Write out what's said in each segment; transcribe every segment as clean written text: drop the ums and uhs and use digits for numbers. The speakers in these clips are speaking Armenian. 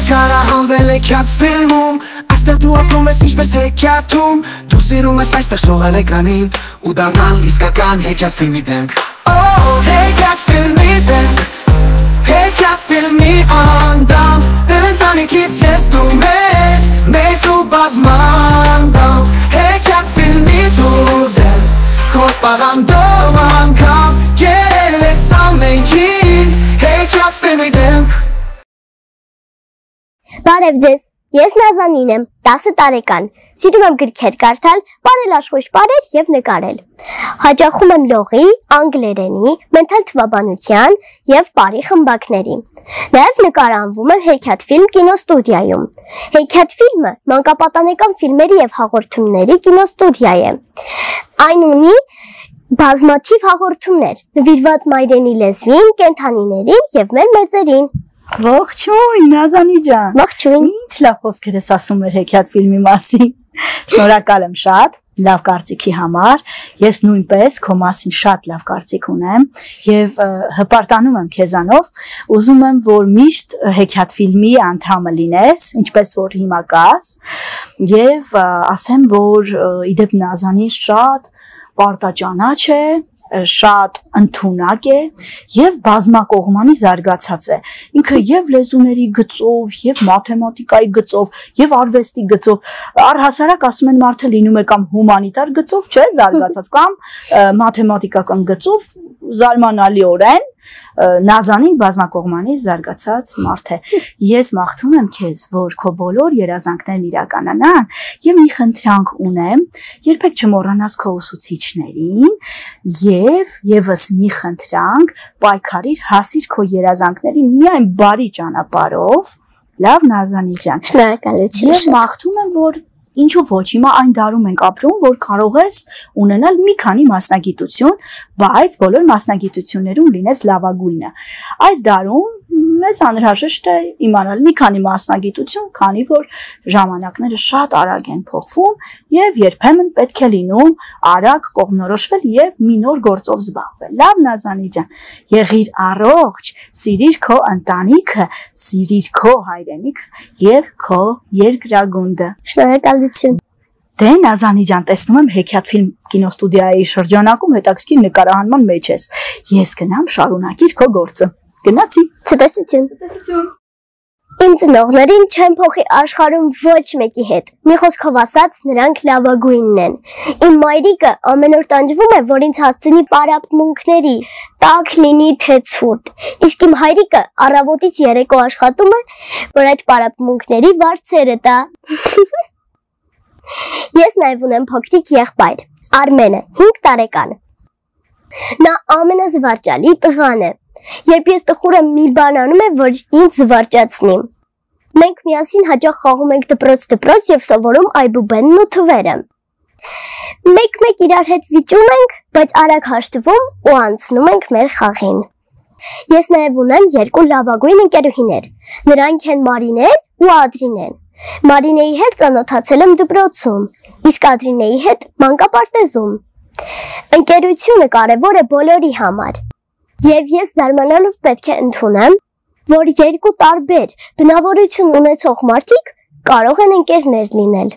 նկարը հանվել է քյատ ֆիլմում Այստեղ դու ապրում ես ինչպես հեքիաթում Դու սիրում ես այստեղ շողալ էկրանին Ու դառնալ իսկական հեքիաթ ֆիլմի դեմք Հեքիաթ ֆիլմի դեմք Հեքիաթ ֆիլմի անդամ Ընտանիքից ես դու մեծ ու բազմանդամ Հեքիաթ ֆիլմի դու դեմ Քո պաղանդով անգամ Գերել ես ամենքին Հեքիաթ ֆիլմի դեմք Բարև ձեզ, ես Նազանին եմ, 10 տարեկան, սիրում եմ գրքեր կարդալ, բարել աշխույժ բարեր և նկարել։ Հաճախում եմ լողի, անգլերենի, մենթալ թվաբանության և բարի խմբակների։ Նաև նկարահանվում եմ հեքիաթ ֆիլմ կինոստուդիայում։ Հեքիաթ ֆիլմը մանկապատանեկան ֆիլմերի և հաղորդումների կինոստուդիա է։ Այն ունի բազմաթիվ հաղորդումներ, նվիրված մայրենի լեզվին, կենդանիներին և մեր մեծերին։ Ողջույն, Նազանի ջան։ Ողջույն։ Ինչ լավ խոսքեր ես ասում էր հեքիաթ ֆիլմի մասին։ Շնորհակալ եմ շատ, լավ կարծիքի համար։ Ես նույնպես քո մասին շատ լավ կարծիք ունեմ եւ հպարտանում եմ քեզանով։ Ուզում եմ, որ միշտ հեքիաթ ֆիլմի անդամը լինես, ինչպես որ հիմա կաս, եւ ասեմ, որ իդեպ Նազանին շատ պարտաճանաչ է, շատ ընդունակ է եւ բազմակողմանի զարգացած է ինքը եւ լեզուների գծով եւ մաթեմատիկայի գծով եւ արվեստի գծով առհասարակ ասում են մարդը լինում է կամ հումանիտար գծով չէ զարգացած կամ մաթեմատիկական գծով զարմանալիորեն Նազանին բազմակողմանի զարգացած մարդ է ես մաղթում եմ քեզ որ քո բոլոր երազանքներն իրականանան եւ մի խնդրանք ունեմ երբեք չմոռանաս քո ուսուցիչներին եւ եւս մի խնդրանք պայքարիր հասիր քո երազանքներին միայն բարի ճանապարհով լավ Նազանի ջան շնորհակալություն ես մաղթում եմ որ Ինչու ոչ, հիմա այն դարում ենք ապրում, որ կարող ես ունենալ մի քանի մասնագիտություն, բայց բոլոր մասնագիտություններում լինես լավագույնը։ Այս դարում մեզ անհրաժեշտ է իմանալ մի քանի մասնագիտություն, քանի որ ժամանակները շատ արագ են փոխվում եւ երբեմն պետք է լինում արագ կողմնորոշվել եւ մի նոր գործով զբաղվել։ Լավ Նազանի ջան, եղիր առողջ, սիրիր քո ընտանիքը, սիրիր քո հայրենիքը եւ քո երկրագունդը։ Շնորհակալություն։ Դե Նազանի ջան, տեսնում եմ հեքիաթ ֆիլմ կինոստուդիայի շրջանակում հետաքրքիր նկարահանման մեջ ես։ Ես գնամ շարունակիր քո գործը։ Գնացի։ Ցտեսություն։ Ցտեսություն։ Իմ ծնողներին չեմ փոխի աշխարհում ոչ մեկի հետ։ Մի խոսքով ասած, նրանք լավագույնն են։ Իմ մայրիկը ամեն օր տանջվում է, որ ինձ հասցնի պարապմունքների, տաք լինի թե ցուրտ։ Իսկ իմ հայրիկը առավոտից երեկո աշխատում է, որ այդ պարապմունքների վարձերը տա։ Ես նաև ունեմ փոքրիկ եղբայր, Արմենը, 5 տարեկան։ Նա ամենազվարճալի տղան է։ Երբ ես տխուր եմ մի բան անում է, որ ինձ զվարճացնի։ Մենք միասին հաճախ խաղում ենք դպրոց եւ սովորում այբուբենն ու թվերը։ Մեկ-մեկ իրար հետ վիճում ենք, բայց արագ հաշտվում ու անցնում ենք մեր խաղին։ Ես նաև ունեմ 2 լավագույն ընկերուհիներ։ Նրանք են Մարինեն ու Ադրինեն։ Մարինեի հետ ծանոթացել եմ դպրոցում, իսկ Ադրինեի հետ մանկապարտեզում։ Ընկերությունը կարևոր է բոլորի համար։ Եվ ես զարմանալով պետք է ընդունեմ, որ 2 տարբեր բնավորություն ունեցող մարդիկ կարող են ընկերներ լինել։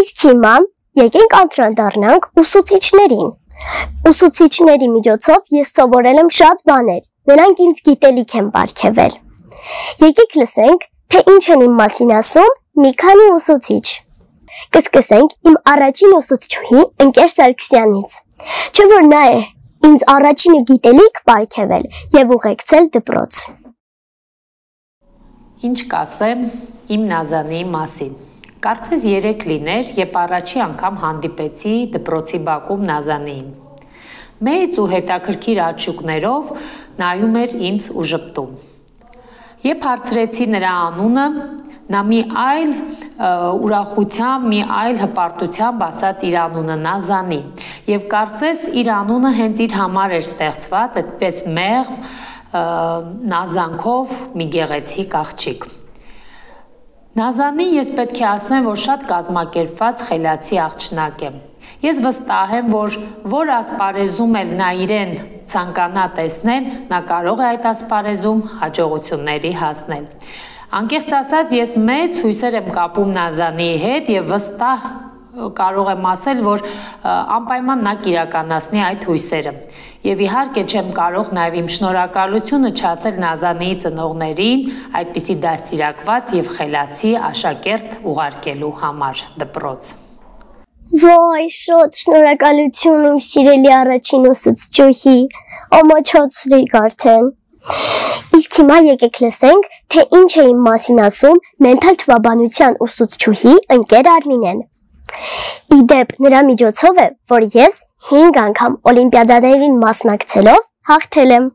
Իսկ հիմա եկենք անդրադառնանք ուսուցիչներին։ Ուսուցիչների միջոցով ես սովորել եմ շատ բաներ, նրանք ինձ գիտելիք են պարգևել։ Եկեք լսենք, թե ինչ են իմ մասին ասում մի քանի ուսուցիչ։ Կսկսենք իմ առաջին ուսուցչուհի Ընկեր Սարգսյանից, չէ՞ որ նա է ինձ առաջինը գիտելիք պարգևել եւ ուղեկցել դպրոց։ Ինչ կասեմ իմ Նազանի մասին։ Կարծես 3 լիներ, երբ առաջի անգամ հանդիպեցի դպրոցի բակում Նազանիին։ Մեծ ու հետաքրքիր աչուկներով նայում էր ինձ ու ժպտում։ Երբ հարցրեցի նրա անունը, նա մի այլ ուրախությամբ, մի այլ հպարտությամբ ասաց իր անունը Նազանի եւ կարծես իր անունը հենց իր համար էր ստեղծված, այդպես մեղմ նազանքով մի գեղեցիկ աղջիկ։ Նազանին ես պետք է ասեմ, որ շատ կազմակերպված խելացի աղջնակ է։ Ես վստահ եմ, որ ասպարեզում էլ նա իրեն ցանկանա տեսնել, նա կարող է այդ ասպարեզում հաջողությունների հասնել։ Անկեղծ ասած, ես մեծ հույսեր եմ կապում Նազանի հետ եւ վստահ կարող եմ ասել, որ անպայման նա կիրականացնի այդ հույսերը։ Եվ իհարկե չեմ կարող նաև իմ շնորհակալությունը չասել Նազանիի ծնողներին այդպիսի դաստիարակված եւ խելացի աշակերտ ուղարկելու համար դպրոց։ Ոայ, շոտ շնորհակալություն իմ սիրելի առաջին ուսուցչուհի, ամաչացրիք արդեն։ Իսկ հիմա եկեք լսենք, թե ինչ է իմ մասին ասում մենթալ թվաբանության ուսուցչուհի ընկեր Արմինեն։ Իդեպ նրա միջոցով է, որ ես 5 անգամ օլիմպիադաներին մասնակցելով հաղթել եմ։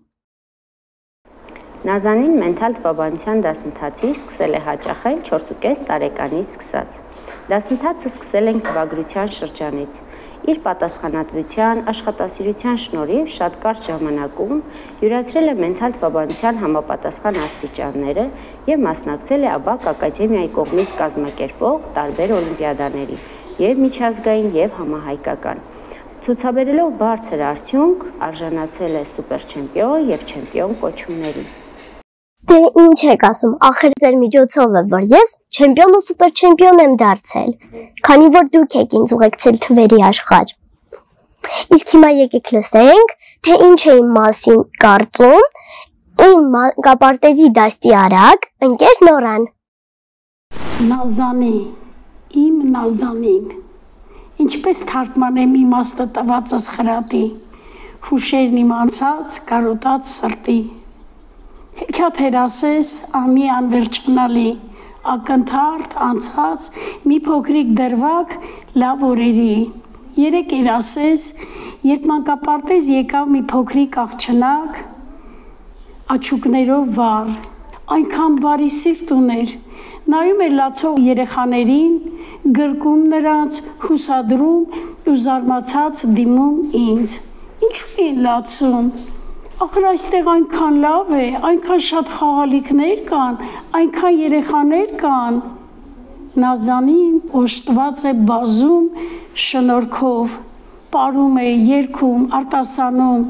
Նազանին մենթալ թվաբանության դասընթացի սկսել է հաճախել 4.5 տարեկանից սկսած։ Դասընթացը սկսել ենք թվագրության շրջանից։ Իր պատասխանատվության, աշխատասիրության շնորհիվ շատ կարճ ժամանակում յուրացրել է մենթալ թվաբանության համապատասխան աստիճանները եւ մասնակցել է Աբակ ակադեմիայի կողմից կազմակերպվող տարբեր օլիմպիադաների եւ միջազգային եւ համահայկական։ Ցուցաբերելով բարձր արդյունք, արժանացել է սուպերչեմպիոն եւ չեմպիոն կոչումների։ Դե ինչ եք ասում, ախր ձեր միջոցով է, որ ես չեմպիոն ու սուպերչեմպիոն եմ դարձել, քանի որ դուք եք ինձ ուղեկցել թվերի աշխարհ։ Իսկ հիմա եկեք լսենք, թե ինչ է իմ մասին կարծում իմ մանկապարտեզի դաստիարակ ընկեր Նորան։ Նազանի, իմ Նազանին, ինչպես թարգմանեմ իմաստը տվածս խրատի, հուշերն իմ անցած, կարոտած սրտի։ Հեքիաթ հերասես, անի անվերջանալի, ակնթարթ, անցած, մի փոքրիկ դրվագ, լավ օրերի։ Երեք երասես, երբ մանկապարտեզ եկավ մի փոքրիկ աղջնակ, աչուկներով վառ, այնքան բարի սիրտ ուներ, նայում էր լացող երեխաներին, գրկում նրանց, հուսադրում ու զարմացած դիմում ինձ։ Ինչու են լացում։ Ախր այստեղ այնքան լավ է, այնքան շատ խաղալիքներ կան, այնքան երեխաներ կան։ Նազանին օժտված է բազում շնորհքով, պարում է, երգում, արտասանում,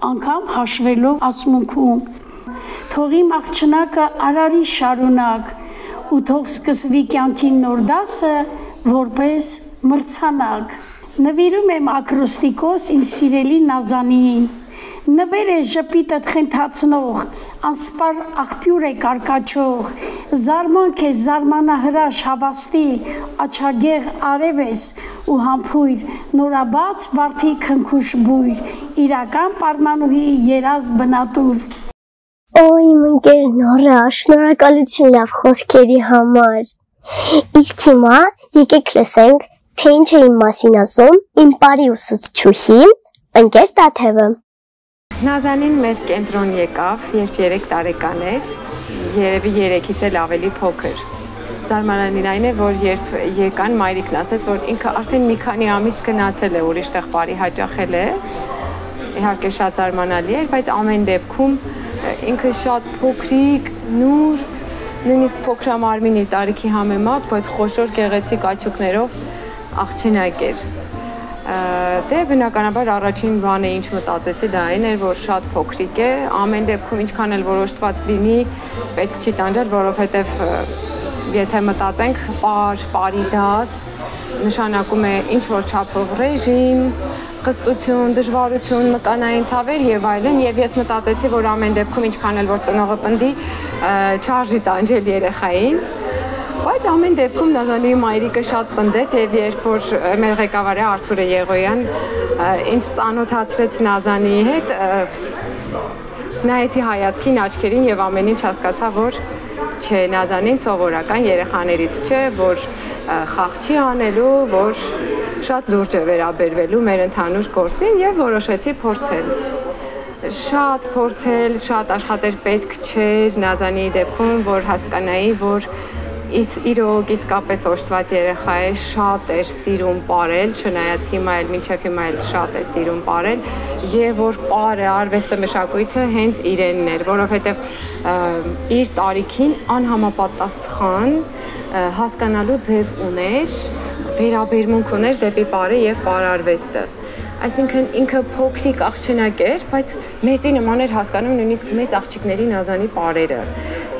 անգամ հաշվելով ասմունքում։ Թող իմ աղջնակը արարի շարունակ, ու թող սկսվի կյանքի նոր դասը որպես մրցանակ։ Նվիրում եմ ակրոստիկոս իմ սիրելի Նազանիին։ Նվեր է ժպիտդ խենթացնող, անսպար աղբյուր է կարկաչող, զարմանք է զարմանահրաշ հավաստի, աչագեղ արև ես ու համբույր, նորաբաց վարդի քնքուշ բույր, իրական պարմանուհի երազ բնատուր։ Օй, իմ ընկեր Նորա, շնորհակալություն լավ խոսքերի համար։ Իսկ հիմա եկեք լսենք, թե ինչ է իմ մասին ասում իմ բարի ուսուցչուհի ընկեր Տաթևը։ Նազանին մեր կենտրոն եկավ, երբ 3 տարեկան էր, երևի 3-ից էլ ավելի փոքր։ Զարմանալին այն է, որ երբ եկան, մայրիկն ասեց, որ ինքը արդեն մի քանի ամիս գնացել է, ուրիշ տեղ բարի հաճախել է։ Իհարկե շատ զարմանալի էր, բայց ամեն դեպքում ինքը շատ փոքրիկ, նուրբ, նույնիսկ փոքրամարմին իր տարիքի համեմատ, բայց խոշոր գեղեցիկ աչուկներով աղջնակ էր։ Դե բնականաբար առաջին բանը ինչ մտածեցի դա այն էր, որ շատ փոքրիկ է, ամեն դեպքում ինչքան էլ որոշտված լինի, պետք չի տանջել, որովհետև եթե մտածենք պարի դաս, նշանակում է ինչ-որ չափով ռեժիմ, խստություն, դժվարություն, մկանային ցավեր եւ այլն, եւ ես մտածեցի, որ ամեն դեպքում ինչքան էլ որ ծնողը պնդի, չարժի տանջել երեխային, բայց ամեն դեպքում Նազանի մայրիկը շատ պնդեց եւ երբ որ մեր ղեկավարը Արթուրը Եղոյան ինձ ծանոթացրեց Նազանիի հետ, նայեցի հայացքին, աչքերին եւ ամեն ինչ հասկացա, որ չէ, Նազանին սովորական երեխաներից չէ, որ խաղ չի անելու, որ շատ լուրջ է վերաբերվելու մեր ընդհանուր գործին եւ որոշեցի փորձել։ Շատ փորձել, շատ աշխատել պետք չէր Նազանիի դեպքում, որ հասկանայի, որ իրոք իսկապես օժտված երեխա է, շատ էր սիրում պարել, չնայած հիմա էլ մինչև հիմա էլ շատ է սիրում պարել, եւ որ պարը, արվեստը, մշակույթը հենց իրենն էր, որովհետեւ իր տարիքին անհամապատասխան հասկանալու ձև ուներ, վերաբերմունք ուներ դեպի պարը եւ պարարվեստը։ Այսինքն ինքը փոքրիկ աղջնակ էր, բայց մեծի նման էր հասկանում նույնիսկ մեծ աղջիկների Նազանի պարերը։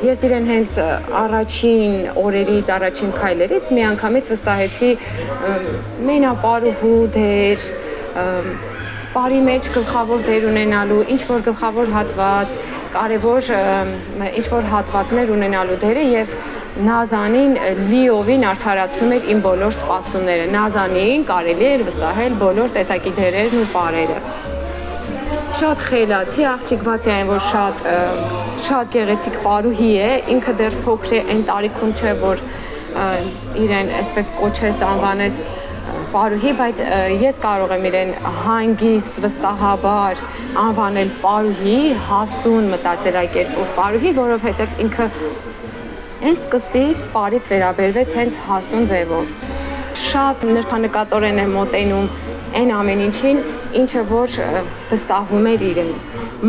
Ես իրեն հենց առաջին օրերից, առաջին քայլերից մի անգամից վստահեցի մենապարուհու դեր, բարի մեջ գլխավոր դեր ունենալու, ինչ-որ գլխավոր հատված, կարևոր ինչ-որ հատվածներ ունենալու դերը եւ Նազանին լիովին արդարացնում էր իմ բոլոր սպասումները։ Նազանին կարելի էր վստահել բոլոր տեսակի դերերն ու պարերը։ Շատ խելացի աղջիկ, բացի այն, որ շատ գեղեցիկ պարուհի է, ինքը դեռ փոքր է, այն տարիքում չէ, որ իրեն այսպես կոչես, անվանես պարուհի, բայց ես կարող եմ իրեն հանգիստ, վստահաբար անվանել պարուհի, հասուն մտածելակերպով պարուհի, որովհետև ինքը հենց սկզբից պարից վերաբերվեց հենց հասուն ձևով։ Շատ նրբանկատորեն է մոտենում այն ամեն ինչին, ինչը որ վստահվում էր իրեն։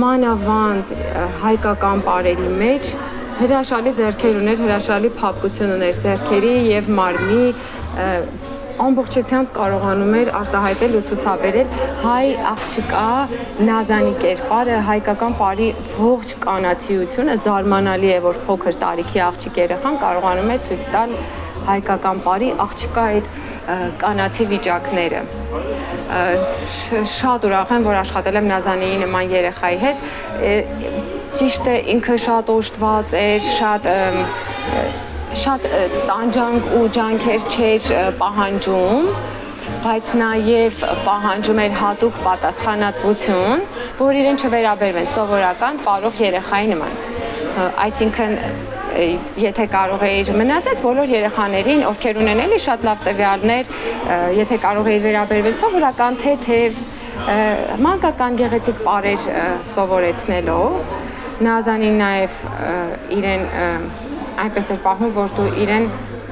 Մանավանդ հայկական պարերի մեջ հրաշալի ձեռքեր ուներ, հրաշալի փափկություն ուներ ձեռքերի եւ մարմնի, ամբողջությամբ կարողանում էր արտահայտել ու ցուցաբերել հայ աղջկա Նազանի կերպարը, հայկական պարի ողջ կանացիությունը։ Զարմանալի է, որ փոքր տարիքի աղջիկ երեխան կարողանում է ցույց տալ հայկական պարի աղջկա այդ կանացի վիճակները։ Շատ ուրախ եմ, որ աշխատել եմ Նազանիի նման երեխայի հետ։ Ճիշտ է, ինքը շատ օժտված էր, շատ տանջանք ու ջանքեր չէր պահանջում, բայց նաև պահանջում էր հատուկ պատասխանատվություն, որ իրեն չվերաբերվեն սովորական պարող երեխայի նման։ Այսինքն, եթե կարող էիր մնացած բոլոր երեխաներին, ովքեր ունեն էլի շատ լավ տվյալներ, եթե կարող էիր վերաբերվել սովորական թեթև, մանկական գեղեցիկ պարեր սովորեցնելով, Նազանին նաև իրեն այնպես էր պահում, որ դու իրեն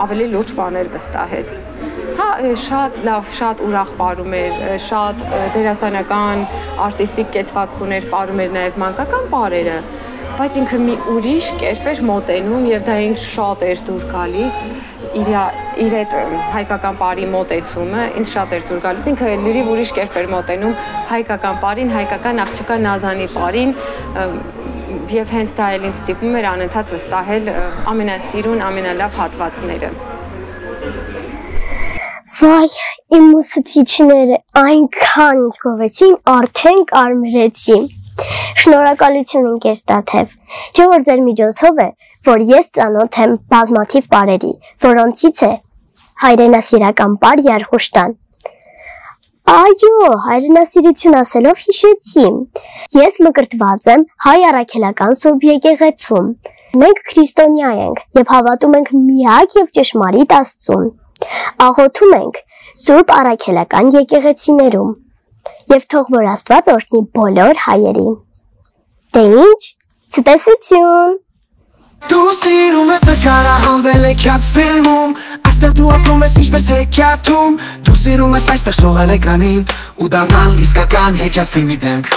ավելի լուրջ բաներ վստահես։ Հա, շատ լավ, շատ ուրախ պարում էր, շատ դերասանական, արտիստիկ կեցվածք ուներ, պարում էր նաև մանկական պարերը, բայց ինքը մի ուրիշ կերպ էր մոտենում եւ դա ինձ շատ էր դուր գալիս, իր այդ հայկական պարի մոտեցումը ինձ շատ էր դուր գալիս, ինքը լրիվ ուրիշ կերպ էր մոտենում հայկական պարին, հայկական աղջկա Նազանի պարին, եւ հենց դա էլ ինձ ստիպում էր անընդհատ վստահել ամենասիրուն, ամենալավ հատվածները։ Վայ, իմ ուսուցիչները այնքան ինձ գովեցին, արդեն կարմրեցի։ Շնորհակալություն ընկեր Տաթև։ Չէ՞ որ ձեր միջոցով է, որ ես ծանոթ եմ բազմաթիվ պարերի, որոնցից է հայրենասիրական պար Երխուշտան։ Այո, հայրենասիրություն ասելով հիշեցի։ Ես մկրտված եմ հայ առաքելական Սուրբ եկեղեցում։ Մենք քրիստոնյա ենք եւ հավատում ենք միակ եւ ճշմարիտ Աստծուն։ Աղոթում ենք Սուրբ առաքելական եկեղեցիներում։ Եվ թող որ Աստված օրհնի բոլոր հայերին։ Դե ինչ, ցտեսություն։ Դու սիրում ես նկարահանվել Հեքիաթ ֆիլմում, այստեղ դու ապրում ես ինչպես հեքիաթում, դու սիրում ես այստեղ շողալ էկրանին ու դառնալ իսկական Հեքիաթ ֆիլմի դեմք։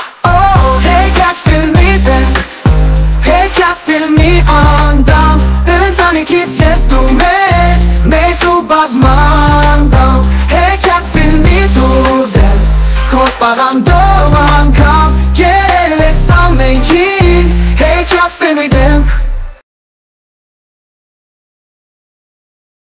Հեքիաթ ֆիլմի դեմք, Հեքիաթ ֆիլմի անդամ, ընտանիքից ես դու մեծ ու բազմանդամ,